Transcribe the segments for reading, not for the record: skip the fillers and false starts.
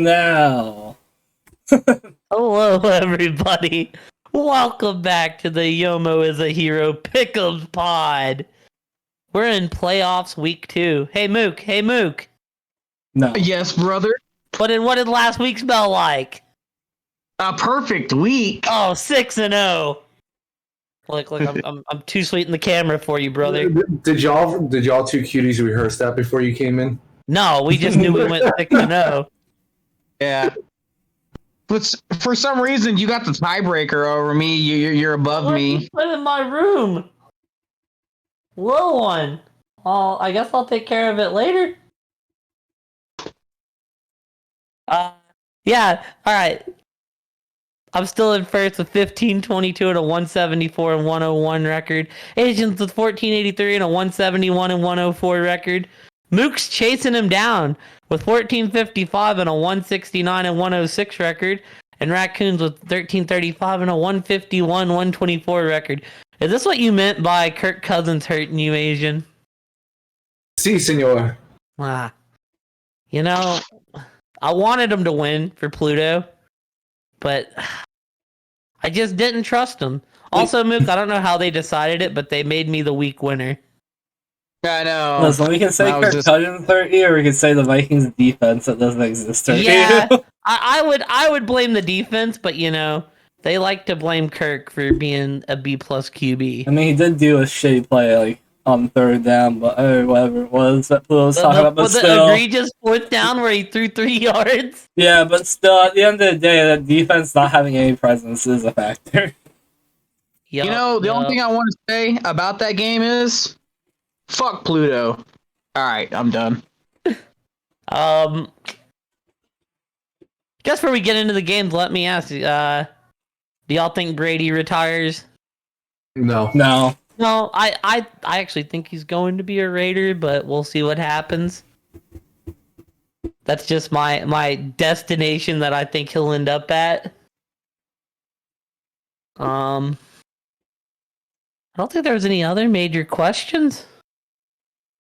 now. Hello, everybody. Welcome back to the Yomo is a Hero Pick'em Pod. We're in playoffs week 2. Hey, Mook. No. Yes, brother. What did last week smell like? A perfect week. Oh, 6-0. Look, I'm too sweet in the camera for you, brother. Did y'all two cuties rehearse that before you came in? No, we just knew we went 6-0. Yeah. But for some reason, you got the tiebreaker over me. You're above me. Put it in my room. Little one. I guess I'll take care of it later. Yeah. All right. I'm still in first with 15-22 and a 174 and 101 record. Asians with 1483 and a 171 and 104 record. Mook's chasing him down with 1455 and a 169 and 106 record. And Raccoons with 1335 and a 151, 124 record. Is this what you meant by Kirk Cousins hurting you, Asian? Si, senor. You know, I wanted him to win for Pluto, but I just didn't trust him. Also, Mook, I don't know how they decided it, but they made me the week winner. I know. Listen, we can say Kirk Cousins 30, or we can say the Vikings defense that doesn't exist 30. Yeah, I would blame the defense, but you know, they like to blame Kirk for being a B+ QB. I mean, he did do a shitty play, like, on third down, but whatever it was that Pluto was talking about, but still. The egregious fourth down where he threw 3 yards? Yeah, but still, at the end of the day, the defense not having any presence is a factor. You know, the only thing I want to say about that game is, fuck Pluto. Alright, I'm done. Just before we get into the games, let me ask you, do y'all think Brady retires? No. No, I actually think he's going to be a Raider, but we'll see what happens. That's just my destination that I think he'll end up at. I don't think there was any other major questions.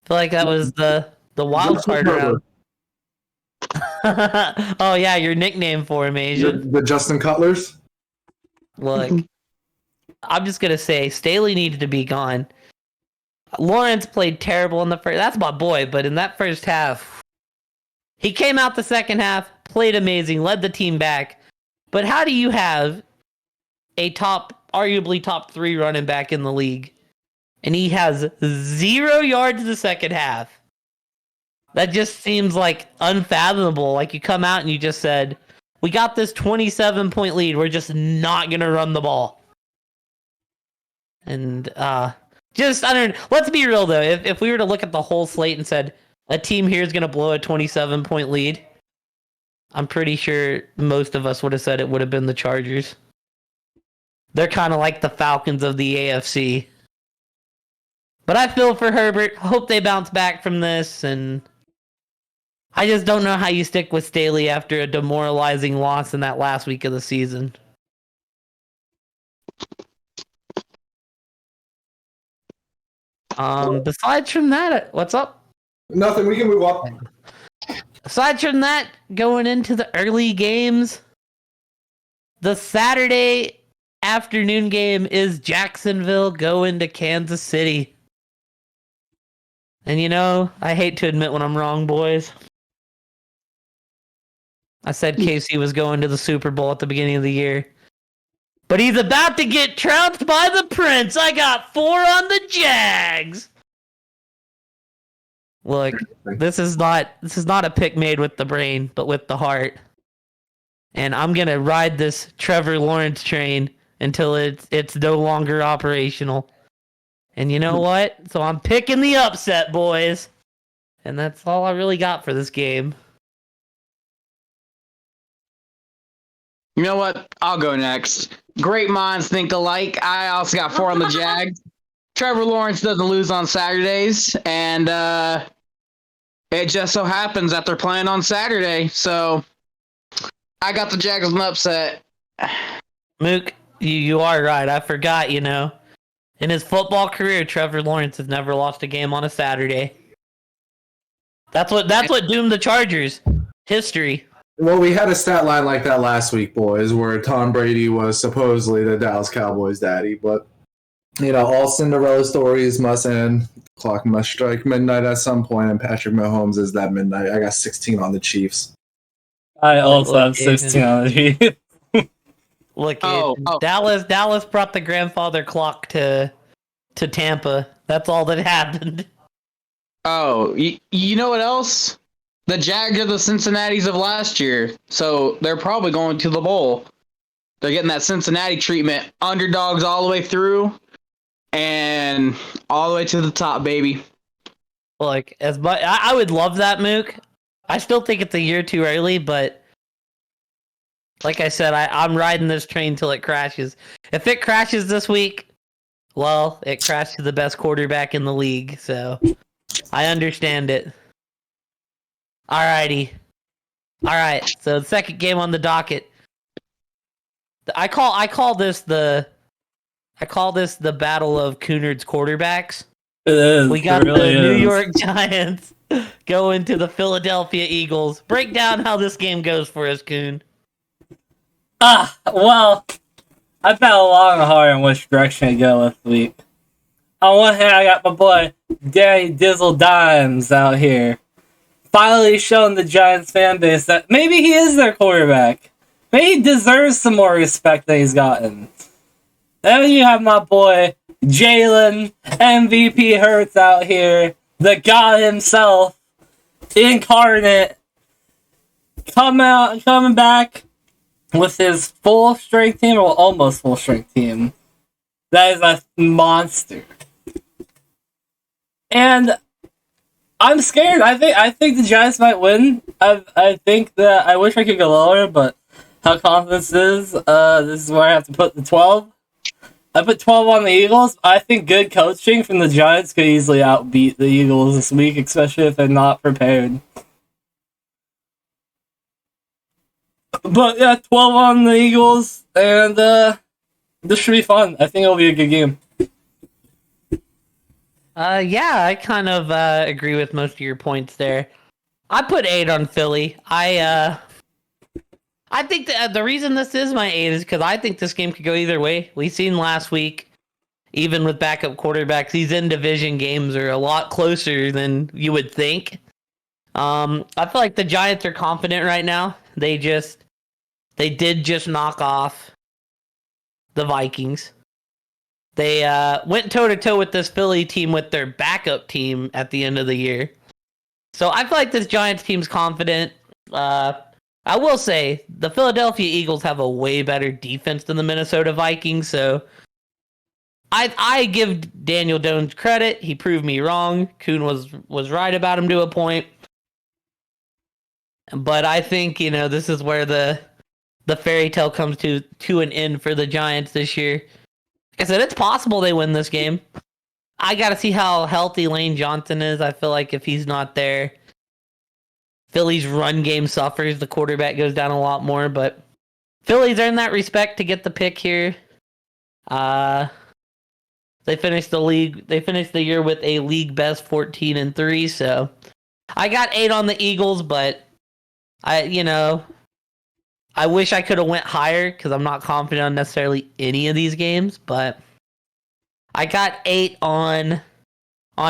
I feel like that was the wild card round. Oh yeah, your nickname for him, Asian. The Justin Cutlers? Look, I'm just gonna say Staley needed to be gone. Lawrence played terrible in the first. That's my boy, but in that first half, he came out the second half, played amazing, led the team back. But how do you have a arguably top 3 running back in the league, and he has 0 yards in the second half? That just seems like unfathomable. Like you come out and you just said, we got this 27-point lead. We're just not going to run the ball. And I don't know. Let's be real, though. If we were to look at the whole slate and said, a team here is going to blow a 27-point lead, I'm pretty sure most of us would have said it would have been the Chargers. They're kind of like the Falcons of the AFC. But I feel for Herbert. Hope they bounce back from this, and I just don't know how you stick with Staley after a demoralizing loss in that last week of the season. Besides from that, what's up? Nothing, we can move on. Aside from that, going into the early games, the Saturday afternoon game is Jacksonville going to Kansas City. And you know, I hate to admit when I'm wrong, boys. I said KC was going to the Super Bowl at the beginning of the year. But he's about to get trounced by the Prince. I got 4 on the Jags. Look, this is not a pick made with the brain, but with the heart. And I'm going to ride this Trevor Lawrence train until it's no longer operational. And you know what? So I'm picking the upset, boys. And that's all I really got for this game. You know what? I'll go next. Great minds think alike. I also got 4 on the Jags. Trevor Lawrence doesn't lose on Saturdays, and it just so happens that they're playing on Saturday. So I got the Jags an upset. Mook, you are right. I forgot, you know. In his football career, Trevor Lawrence has never lost a game on a Saturday. That's what doomed the Chargers. History. Well, we had a stat line like that last week, boys, where Tom Brady was supposedly the Dallas Cowboys' daddy. But, all Cinderella stories must end. The clock must strike midnight at some point, and Patrick Mahomes is that midnight. I got 16 on the Chiefs. I also Look, have 16 on the Chiefs. Look, Oh, Dallas brought the grandfather clock to Tampa. That's all that happened. Oh, you know what else? The Jags are the Cincinnati's of last year, so they're probably going to the bowl. They're getting that Cincinnati treatment. Underdogs all the way through, and all the way to the top, baby. Like, as much I would love that, Mook. I still think it's a year too early, but like I said, I'm riding this train till it crashes. If it crashes this week, well, it crashed to the best quarterback in the league, so I understand it. Alrighty. Alright, so the second game on the docket. I call this the battle of Coonard's quarterbacks. It is. We got it really the New is. York Giants going to the Philadelphia Eagles. Break down how this game goes for us, Coon. Well, I bet long and hard on which direction to go this week. On one hand, I got my boy Danny Dizzle Dimes out here, finally showing the Giants fan base that maybe he is their quarterback. Maybe he deserves some more respect than he's gotten. Then you have my boy Jalen MVP Hurts out here, the god himself, incarnate, coming back with his full strength team, or almost full strength team. That is a monster. And I'm scared. I think the Giants might win. I think that I wish I could go lower, but how confident this is where I have to put the 12. I put 12 on the Eagles. I think good coaching from the Giants could easily outbeat the Eagles this week, especially if they're not prepared. But yeah, 12 on the Eagles, and this should be fun. I think it'll be a good game. Yeah, I kind of agree with most of your points there. I put 8 on Philly. I think that the reason this is my 8 is because I think this game could go either way. We seen last week, even with backup quarterbacks, these in-division games are a lot closer than you would think. I feel like the Giants are confident right now. They did just knock off the Vikings. They went toe-to-toe with this Philly team with their backup team at the end of the year. So I feel like this Giants team's confident. I will say, the Philadelphia Eagles have a way better defense than the Minnesota Vikings, so I give Daniel Jones credit. He proved me wrong. Kuhn was right about him to a point. But I think, this is where the fairy tale comes to an end for the Giants this year. Like I said, it's possible they win this game. I got to see how healthy Lane Johnson is. I feel like if he's not there, Philly's run game suffers. The quarterback goes down a lot more, but Philly's earned that respect to get the pick here. They finished the year with a league best 14-3. So I got 8 on the Eagles, but I wish I could have went higher because I'm not confident on necessarily any of these games, but I got 8 on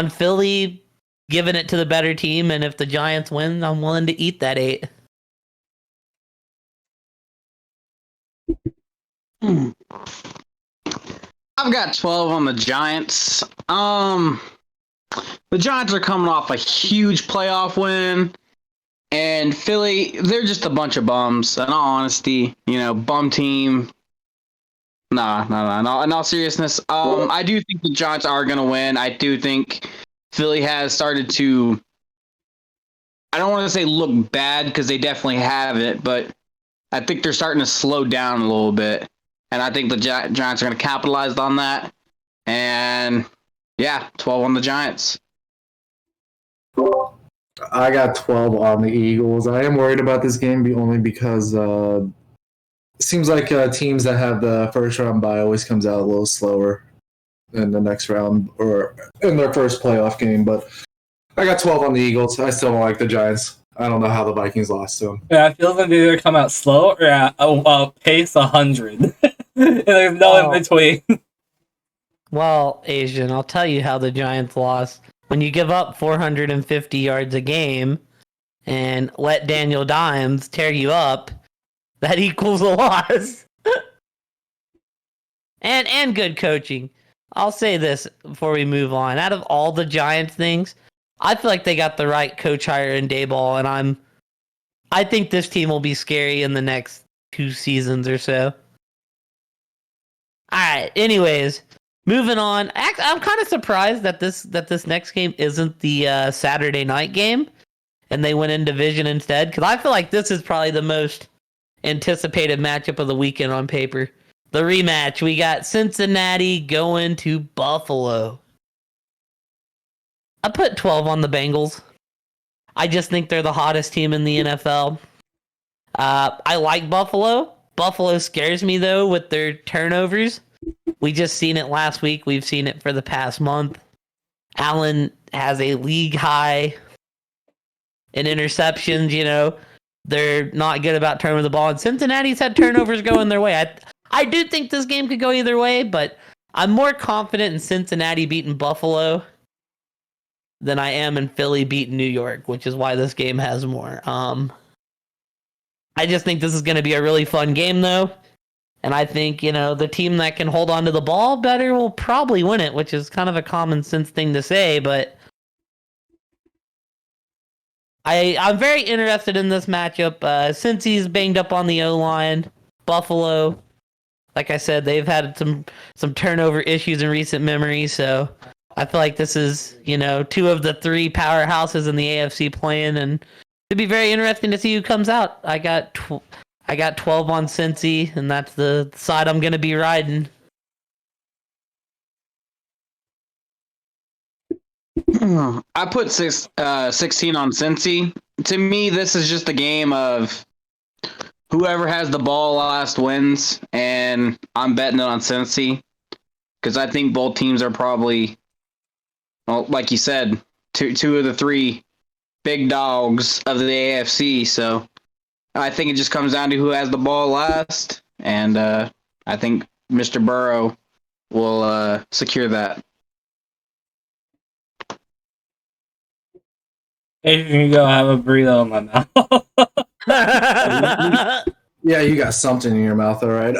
Philly, giving it to the better team, and if the Giants win, I'm willing to eat that 8. I've got 12 on the Giants. The Giants are coming off a huge playoff win. And Philly, they're just a bunch of bums. In all honesty, bum team. Nah. In all seriousness, I do think the Giants are going to win. I do think Philly has started to, I don't want to say look bad because they definitely have it, but I think they're starting to slow down a little bit. And I think the Giants are going to capitalize on that. And yeah, 12 on the Giants. I got 12 on the Eagles. I am worried about this game only because it seems like teams that have the first round bye always comes out a little slower in the next round or in their first playoff game. But I got 12 on the Eagles. I still don't like the Giants. I don't know how the Vikings lost to them. Yeah, it feels like they either come out slow or at a pace 100. And there's no in between. Well, Asian, I'll tell you how the Giants lost. When you give up 450 yards a game and let Daniel Dimes tear you up, that equals a loss. and good coaching. I'll say this before we move on. Out of all the Giants things, I feel like they got the right coach hire in Dayball, and I think this team will be scary in the next 2 seasons or so. All right. Anyways, moving on. I'm kind of surprised that this next game isn't the Saturday night game, and they went in division instead. Because I feel like this is probably the most anticipated matchup of the weekend on paper. The rematch. We got Cincinnati going to Buffalo. I put 12 on the Bengals. I just think they're the hottest team in the NFL. I like Buffalo. Buffalo scares me, though, with their turnovers. We just seen it last week. We've seen it for the past month. Allen has a league high in interceptions, you know. They're not good about turning the ball. And Cincinnati's had turnovers going their way. I do think this game could go either way, but I'm more confident in Cincinnati beating Buffalo than I am in Philly beating New York, which is why this game has more. I just think this is going to be a really fun game, though. And I think, you know, the team that can hold on to the ball better will probably win it, which is kind of a common sense thing to say, but I'm very interested in this matchup. Since he's banged up on the O-line, Buffalo, like I said, they've had some turnover issues in recent memory, so I feel like this is, you know, 2 of the 3 powerhouses in the AFC playing, and it'd be very interesting to see who comes out. I got 12 on Cincy, and that's the side I'm going to be riding. I put 16 on Cincy. To me, this is just a game of whoever has the ball last wins, and I'm betting it on Cincy because I think both teams are probably, well, like you said, two of the 3 big dogs of the AFC. So I think it just comes down to who has the ball last, and I think Mr. Burrow will secure that. If you can go have a burrito in my mouth. Yeah, you got something in your mouth, all right.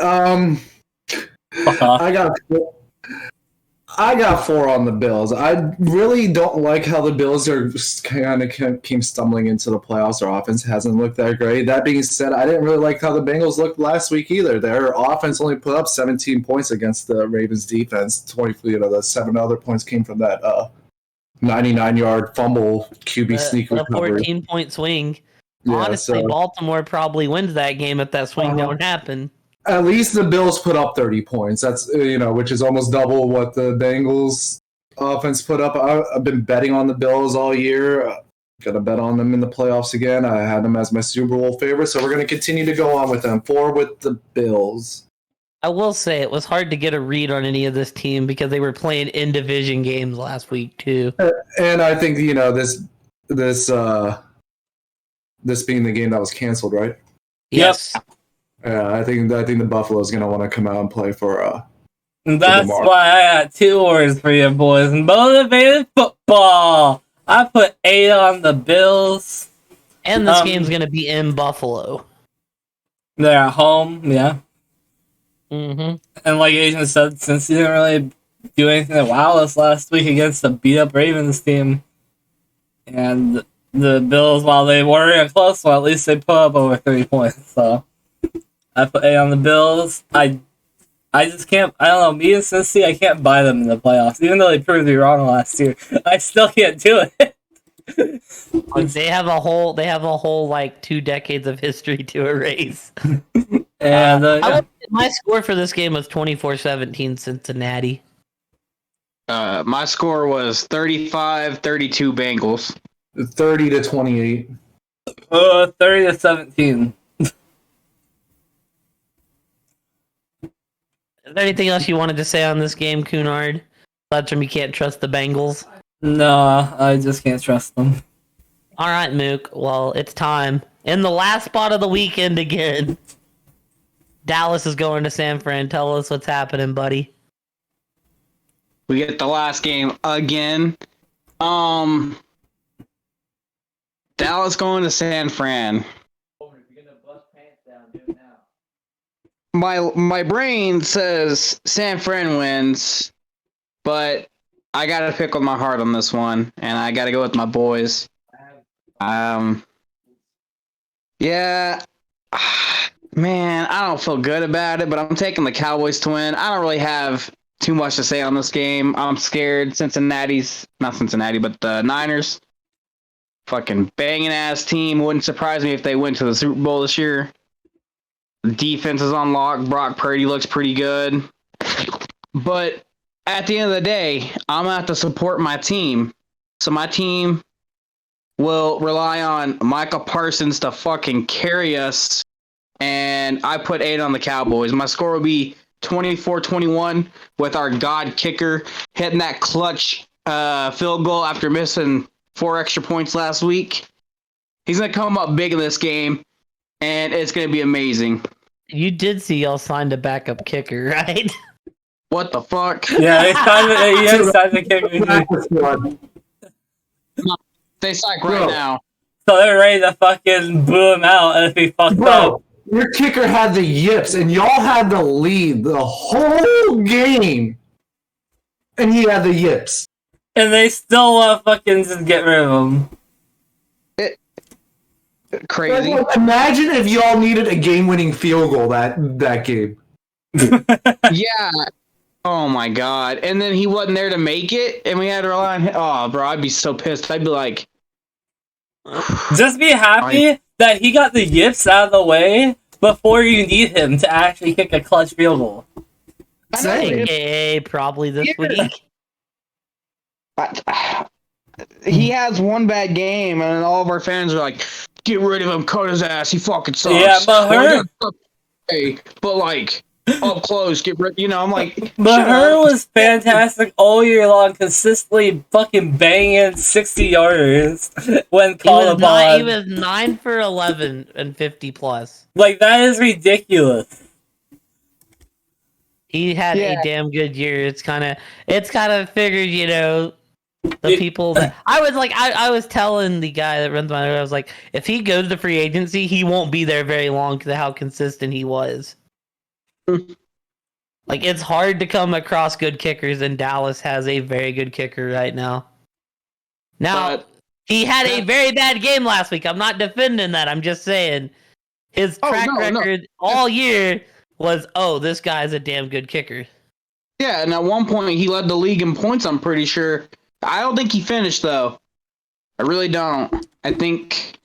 I got 4 on the Bills. I really don't like how the Bills are kind of came stumbling into the playoffs. Their offense hasn't looked that great. That being said, I didn't really like how the Bengals looked last week either. Their offense only put up 17 points against the Ravens defense. 20, the 7 other points came from that 99-yard fumble QB sneak recovery. A 14-point swing. Yeah, honestly, Baltimore probably wins that game if that swing don't happen. At least the Bills put up 30 points. That's, which is almost double what the Bengals offense put up. I've been betting on the Bills all year. Gonna bet on them in the playoffs again. I had them as my Super Bowl favorite, so we're gonna continue to go on with them. 4 with the Bills. I will say it was hard to get a read on any of this team because they were playing in division games last week too. And I think this being the game that was canceled, right? Yes. Yeah, I think the Buffalo's gonna want to come out and play for. That's why I got 2 words for you boys. Motivated football. I put 8 on the Bills. And this game's gonna be in Buffalo. They're at home, yeah. Mm-hmm. And like Asian said, since he didn't really do anything to wow us last week against the beat-up Ravens team, and the Bills, while they were in close, well, at least they put up over 30 points. So I put 8 on the Bills. I just can't. I don't know. Me and Cincy, I can't buy them in the playoffs, even though they proved me wrong last year. I still can't do it. They have a whole like 2 decades of history to erase. And my score for this game was 24-17 Cincinnati. My score was 35-32 Bengals. 30-28. 30-17. Is there anything else you wanted to say on this game, Cunard? Aside from you can't trust the Bengals. No, I just can't trust them. All right, Mook. Well, it's time. In the last spot of the weekend again. Dallas is going to San Fran. Tell us what's happening, buddy. We get the last game again. Dallas going to San Fran. My brain says San Fran wins, but I gotta pick with my heart on this one, and I gotta go with my boys. Yeah, man, I don't feel good about it, but I'm taking the Cowboys to win. I don't really have too much to say on this game. I'm scared. Not Cincinnati, but the Niners. Fucking banging ass team. Wouldn't surprise me if they went to the Super Bowl this year. The defense is on lock. Brock Purdy looks pretty good. But at the end of the day, I'm going to have to support my team. So my team will rely on Michael Parsons to fucking carry us. And I put 8 on the Cowboys. My score will be 24-21 with our God kicker hitting that clutch field goal after missing 4 extra points last week. He's going to come up big in this game, and it's going to be amazing. You did see y'all signed a backup kicker, right? What the fuck? Yeah, it's time to kick. They psych right now. So they're ready to fucking boo him out if he fucked up. Your kicker had the yips, and y'all had the lead the whole game, and he had the yips. And they still want to fucking just get rid of him. Crazy. Imagine if y'all needed a game-winning field goal that game. Yeah. Oh my god. And then he wasn't there to make it, and we had to rely on him. Oh, bro, I'd be so pissed. I'd be like... Just be happy that he got the yips out of the way before you need him to actually kick a clutch field goal. AKA probably this week. He has one bad game, and all of our fans are like, "Get rid of him, cut his ass. He fucking sucks." Yeah, but like up close, get rid. I'm like, but her was fantastic all year long, consistently fucking banging 60 yarders when called upon. He was 9 for 11 and 50 plus. Like, that is ridiculous. He had a damn good year. It's kind of figured, the people that I was telling the guy that runs my, I was like, if he goes to free agency, he won't be there very long because of how consistent he was. Like, it's hard to come across good kickers, and Dallas has a very good kicker right now. Now, he had a very bad game last week. I'm not defending that. I'm just saying his track record all year was, this guy's a damn good kicker. Yeah, and at one point he led the league in points, I'm pretty sure. I don't think he finished, though. I really don't. I think...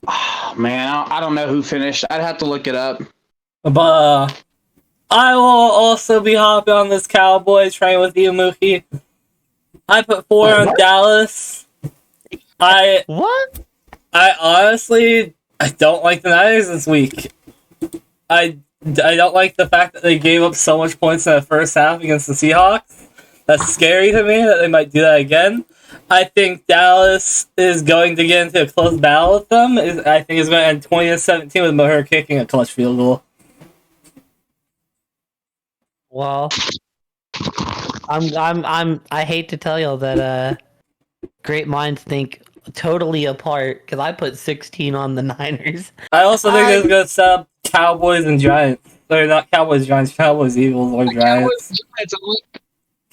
Oh, man, I don't know who finished. I'd have to look it up. But I will also be hopping on this Cowboys train with you, Mookie. I put 4 on Dallas. I honestly don't like the Niners this week. I don't like the fact that they gave up so much points in the first half against the Seahawks. That's scary to me that they might do that again. I think Dallas is going to get into a close battle with them. I think it's going to end 20-17 with Maher kicking a clutch field goal. Well, I hate to tell y'all that great minds think totally apart, because I put 16 on the Niners. I also think it's going to set up Cowboys and Giants. Or not Cowboys, Giants, Cowboys, Eagles, or Giants.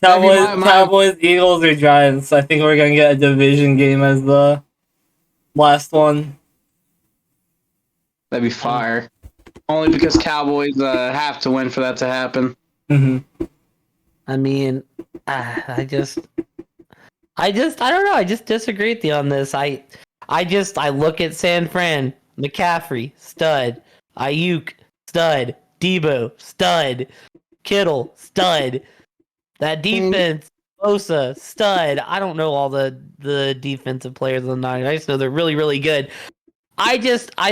Cowboys, Eagles, or Giants. I think we're going to get a division game as the last one. That'd be fire. Only because Cowboys have to win for that to happen. Mm-hmm. I mean, I don't know. I just disagree with you on this. I look at San Fran, McCaffrey, stud, Ayuk, stud, Debo, stud, Kittle, stud. That defense, Bosa, stud. I don't know all the defensive players on the Niners. I just know they're really, really good. I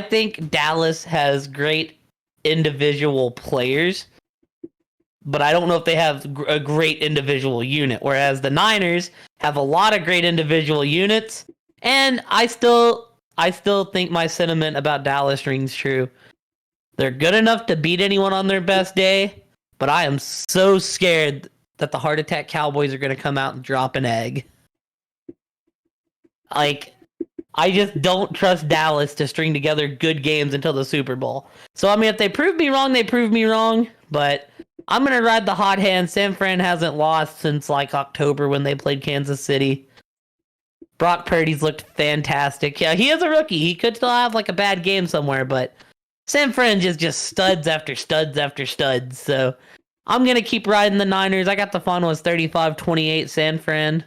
think Dallas has great individual players, but I don't know if they have a great individual unit, whereas the Niners have a lot of great individual units And I still think my sentiment about Dallas rings true. They're good enough to beat anyone on their best day, but I am so scared that the Heart Attack Cowboys are going to come out and drop an egg. Like, I just don't trust Dallas to string together good games until the Super Bowl. So, I mean, if they prove me wrong, they prove me wrong, but I'm going to ride the hot hand. San Fran hasn't lost since, like, October when they played Kansas City. Brock Purdy's looked fantastic. Yeah, he is a rookie. He could still have, like, a bad game somewhere, but San Fran is just studs after studs after studs. So I'm going to keep riding the Niners. I got the final was 35-28 San Fran.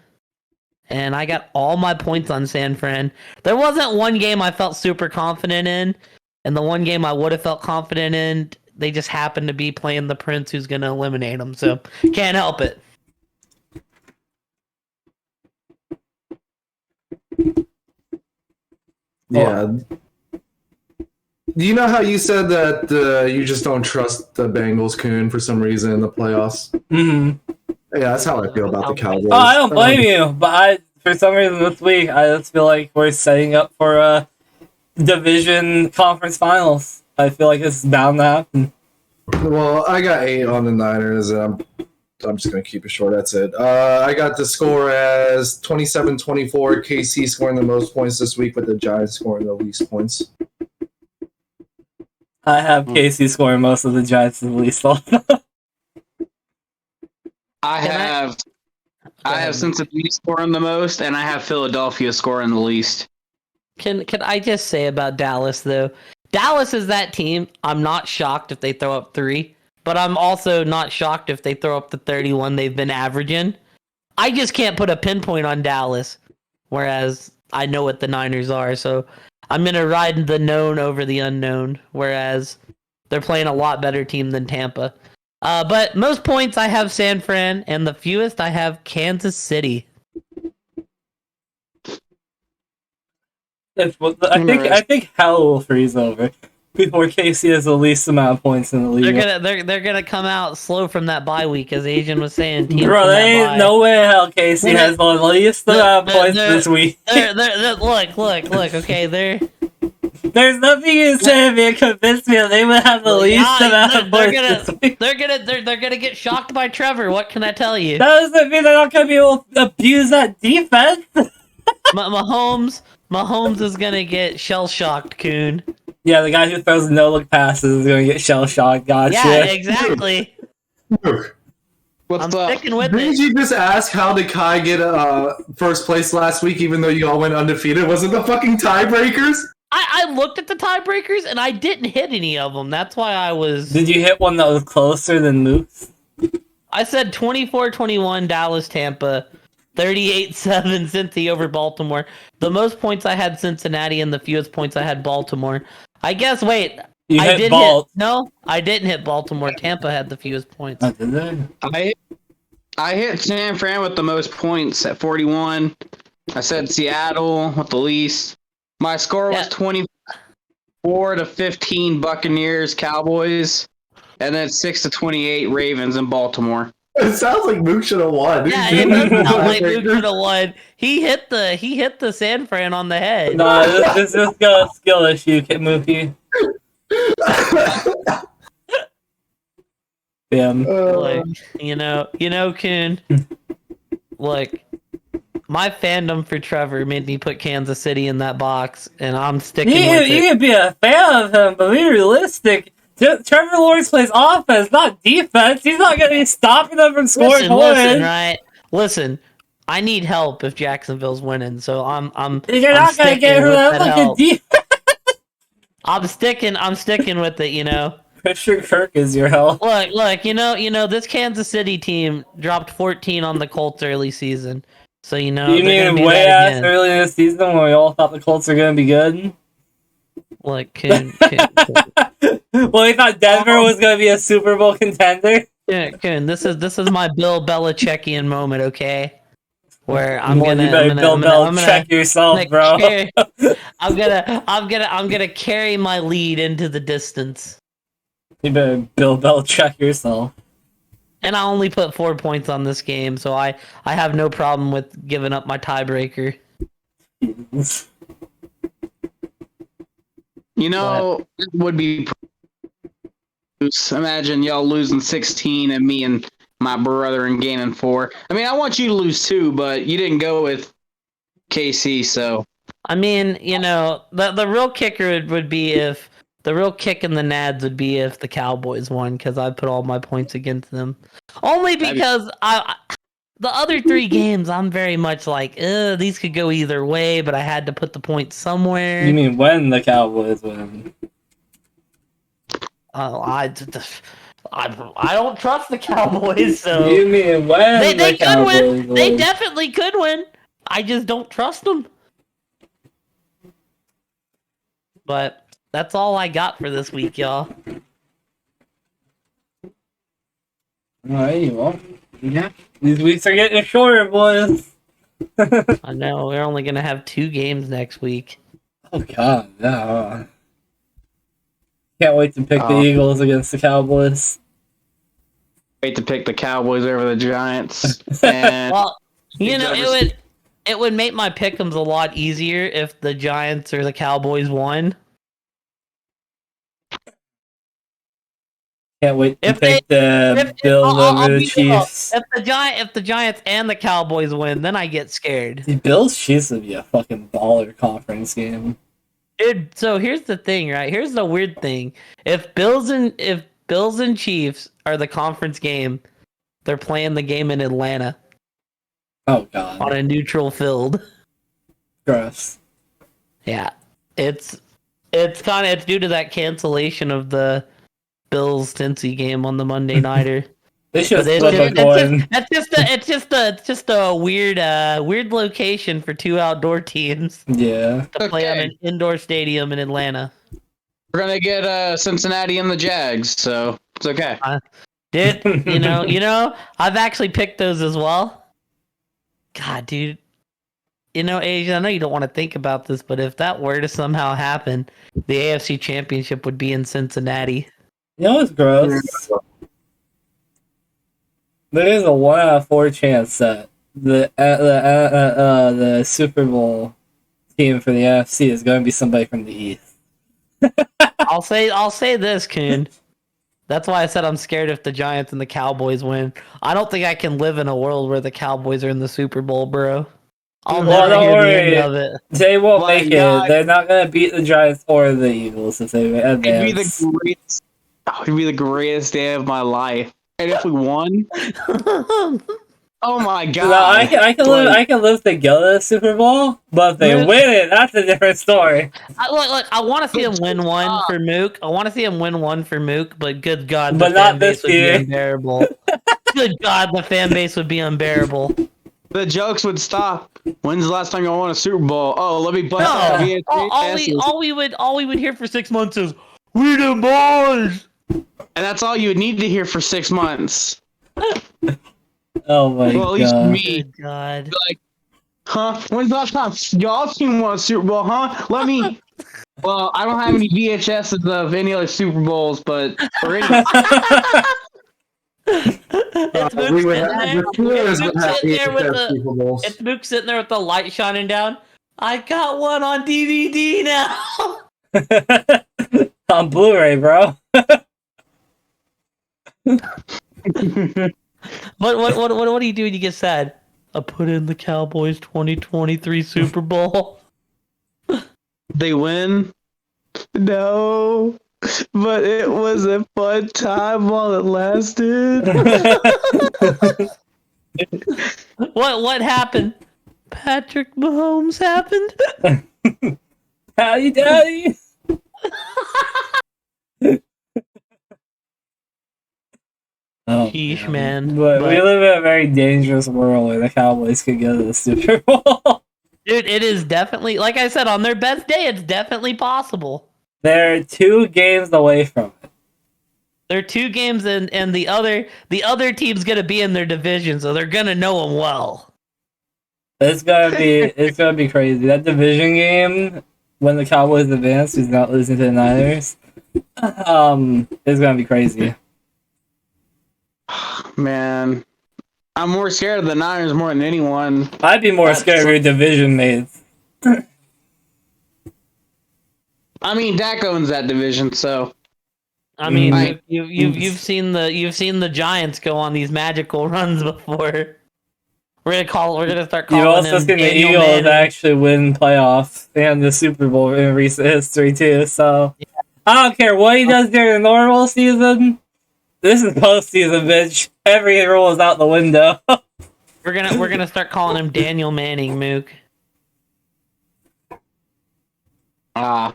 And I got all my points on San Fran. There wasn't one game I felt super confident in. And the one game I would have felt confident in, they just happened to be playing the Prince who's going to eliminate them. So can't help it. Yeah. Do you know how you said that you just don't trust the Bengals, Coon, for some reason in the playoffs? Mm-hmm. Yeah, that's how I feel about the Cowboys. Oh, I don't blame you, but for some reason this week, I just feel like we're setting up for a division conference finals. I feel like it's bound to happen. Well, I got 8 on the Niners, and I'm just going to keep it short. That's it. I got the score as 27-24. KC scoring the most points this week, with the Giants scoring the least points. I have KC scoring most of the Giants in the least. I have Cincinnati scoring the most, and I have Philadelphia scoring the least. Can I just say about Dallas, though? Dallas is that team. I'm not shocked if they throw up 3, but I'm also not shocked if they throw up the 31 they've been averaging. I just can't put a pinpoint on Dallas, whereas I know what the Niners are, so I'm going to ride the known over the unknown, whereas they're playing a lot better team than Tampa. But most points I have San Fran, and the fewest I have Kansas City. I think hell will freeze over before KC has the least amount of points in the league. They're gonna come out slow from that bye week, as Asian was saying. Bro, there ain't no way hell KC has the least amount of points this week. Look. Okay, there's nothing you can say to convince me that they would have the least amount of points this week. They're gonna get shocked by Trevor. What can I tell you? That doesn't mean they're not gonna be able to abuse that defense. Mahomes is gonna get shell shocked, Coon. Yeah, the guy who throws no-look passes is going to get shell-shocked. Gotcha. Yeah, exactly. What's up? Sticking with Didn't it. you just ask how did Kai get first place last week, even though you all went undefeated? Was it the fucking tiebreakers? I looked at the tiebreakers, and I didn't hit any of them. That's why I was... Did you hit one that was closer than Moose? I said 24-21 Dallas-Tampa, 38-7 Cincy over Baltimore. The most points I had Cincinnati, and the fewest points I had Baltimore. I guess, wait. I didn't hit Baltimore. Tampa had the fewest points. Oh, did they? I hit San Fran with the most points at 41. I said Seattle with the least. My score was 24-15 Buccaneers, Cowboys, and then 6-28 Ravens and Baltimore. It sounds like Mook should have won. Yeah, it does sound like Luke should have won. He hit the San Fran on the head. No, this is a skill issue, Mookie. Damn. Like, you know, Coon. Like, my fandom for Trevor made me put Kansas City in that box, and I'm sticking with it. You can be a fan of him, but be realistic. Trevor Lawrence plays offense, not defense. He's not going to be stopping them from scoring points. Listen, I need help if Jacksonville's winning, so I'm You're not going to get that fucking defense. I'm sticking with it, you know. Christian Kirk is your help. Look, you know, this Kansas City team dropped 14 on the Colts early season. So, you know, you mean way ass early in the season when we all thought the Colts were going to be good? Like, well, we thought Denver was going to be a Super Bowl contender. This is my Bill Belichickian moment, okay? Where I'm Bill Belichick yourself, bro. I'm gonna carry my lead into the distance. You better Bill Belichick yourself. And I only put 4 points on this game, so I have no problem with giving up my tiebreaker. You know, it would be. Imagine y'all losing 16 and me and my brother and gaining 4. I mean, I want you to lose 2, but you didn't go with KC, so. I mean, the real kicker would be if the real kick in the nads would be if the Cowboys won, because I put all my points against them. Only because the other 3 games, I'm very much like, these could go either way, but I had to put the points somewhere. You mean when the Cowboys win? I don't trust the Cowboys, so You mean when they the could Cowboys win. win? They definitely could win. I just don't trust them. But that's all I got for this week, y'all. Alright, well, yeah. These weeks are getting shorter, boys. I know we're only gonna have 2 games next week. Oh god, no. Can't wait to pick the Eagles against the Cowboys. Wait to pick the Cowboys over the Giants. And Well, it would make my pick'ems a lot easier if the Giants or the Cowboys won. Can't wait to If pick the Bills over the Chiefs. If the Giants and the Cowboys win, then I get scared. The Bills Chiefs would be a fucking baller conference game. Dude, so here's the thing, right? Here's the weird thing. If Bills and Chiefs are the conference game, they're playing the game in Atlanta Oh god. on a neutral field. Gross. Yeah. It's due to that cancellation of the Bills Cincy game on the Monday nighter. They should But flip a coin. it's just a weird location for 2 outdoor teams Yeah. to play on an indoor stadium in Atlanta. we're going to get Cincinnati and the Jags, so it's okay. Dude, you know, I've actually picked those as well. God, dude. Asian, I know you don't want to think about this, but if that were to somehow happen, the AFC Championship would be in Cincinnati. You know what's gross? There is a 1 out of 4 chance that the Super Bowl team for the NFC is going to be somebody from the East. I'll say this, Kuhn. That's why I said I'm scared if the Giants and the Cowboys win. I don't think I can live in a world where the Cowboys are in the Super Bowl, bro. I'll never don't hear worry. the end of it. They won't My make God. it. They're not going to beat the Giants or the Eagles if they advance. It'd be the greatest day of my life. And if we won, oh my god! No, I can live to go to the Super Bowl, but if they win it, that's a different story. Look, I want to see him win one for Mook. I want to see him win one for Mook, but good God, But the not fan base this would year. be unbearable. Good God, the fan base would be unbearable. The jokes would stop. When's the last time y'all won a Super Bowl? Oh, let me bust out No, all we would hear for 6 months is "We the boys." And that's all you would need to hear for 6 months. Oh my Well, at least god. me. Good God. Like, huh? When's the last time y'all team won a Super Bowl, huh? Let me. Well, I don't have any VHSs of any other Super Bowls, but or any, It's Mook we would sitting have there. the Steelers would have Sitting there with the the- Super Bowls. It's Mook sitting there with the light shining down. I got one on DVD now. On Blu-ray, bro. What do you do when you get sad? I put in the Cowboys 2023 Super Bowl. they win. No, but it was a fun time while it lasted. What happened? Patrick Mahomes happened. Howdy, daddy. Oh, Sheesh, man. But we live in a very dangerous world where the Cowboys could go to the Super Bowl. Dude, it is definitely, like I said, on their best day, it's definitely possible. They're 2 games away from it. They're 2 games, and the other team's gonna be in their division, so they're gonna know them well. It's gonna be crazy. That division game when the Cowboys advance, who's not losing to the Niners, is gonna be crazy. Man, I'm more scared of the Niners more than anyone. I'd be more scared of your division mates. I mean, Dak owns that division, so I mean, Right. you've seen the Giants go on these magical runs before. We're gonna start You've calling also him seen the Daniel Eagles Manning. actually win playoffs and the Super Bowl in recent history too. So I don't care what he does during the normal season. This is postseason, bitch. Every rule is out the window. We're gonna start calling him Daniel Manning, Mook. And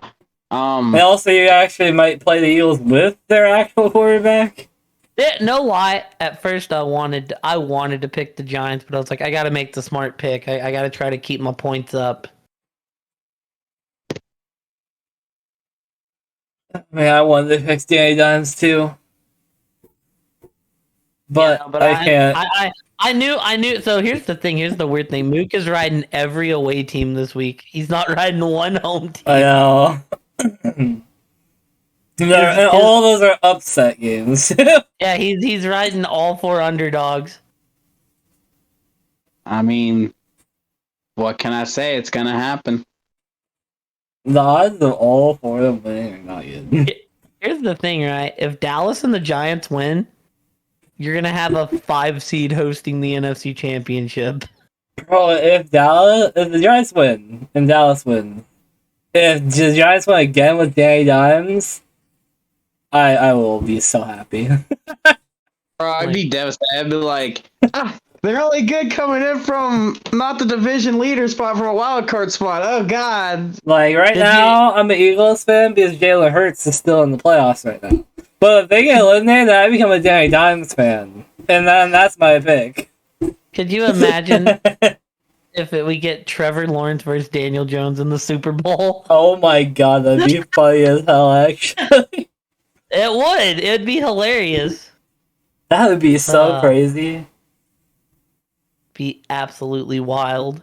also, you actually might play the Eagles with their actual quarterback. No lie. At first, I wanted to pick the Giants, but I was like, I gotta make the smart pick. I gotta try to keep my points up. I wanted to pick Danny Dimes too, but, Yeah, but I can't. I knew. So here's the thing. Here's the weird thing. Mook is riding every away team this week. He's not riding one home team. I know. And all those are upset games. Yeah, he's riding all 4 underdogs. I mean, what can I say? It's gonna happen. The odds of all 4 of them winning are not good. Here's the thing, right? If Dallas and the Giants win, you're gonna have a 5 seed hosting the NFC Championship. Bro, if the Giants win and Dallas wins, if the Giants win again with Danny Dimes, I will be so happy. Bro, I'd be devastated. I'd be like, they're only good coming in from not the division leader spot, from a wild card spot. Oh God! Like right now, I'm an Eagles fan because Jalen Hurts is still in the playoffs right now. But if they get eliminated, I become a Danny Dimes fan, and then that's my pick. Could you imagine if we get Trevor Lawrence versus Daniel Jones in the Super Bowl? Oh my god, that'd be funny as hell. Actually, It would. It'd be hilarious. that would be so crazy. Be absolutely wild.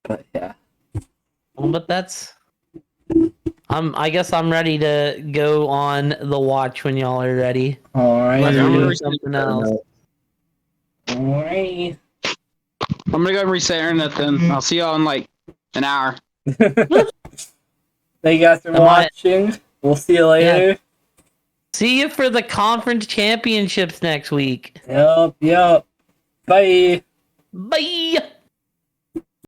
But yeah. Well, but that's. I guess I'm ready to go on the watch when y'all are ready. Alright. Unless we're doing something else. Alright. I'm gonna go and reset internet then. I'll see y'all in like an hour. Thank you guys for watching. We'll see you later. Yeah. See you for the conference championships next week. Yup. Bye. Bye.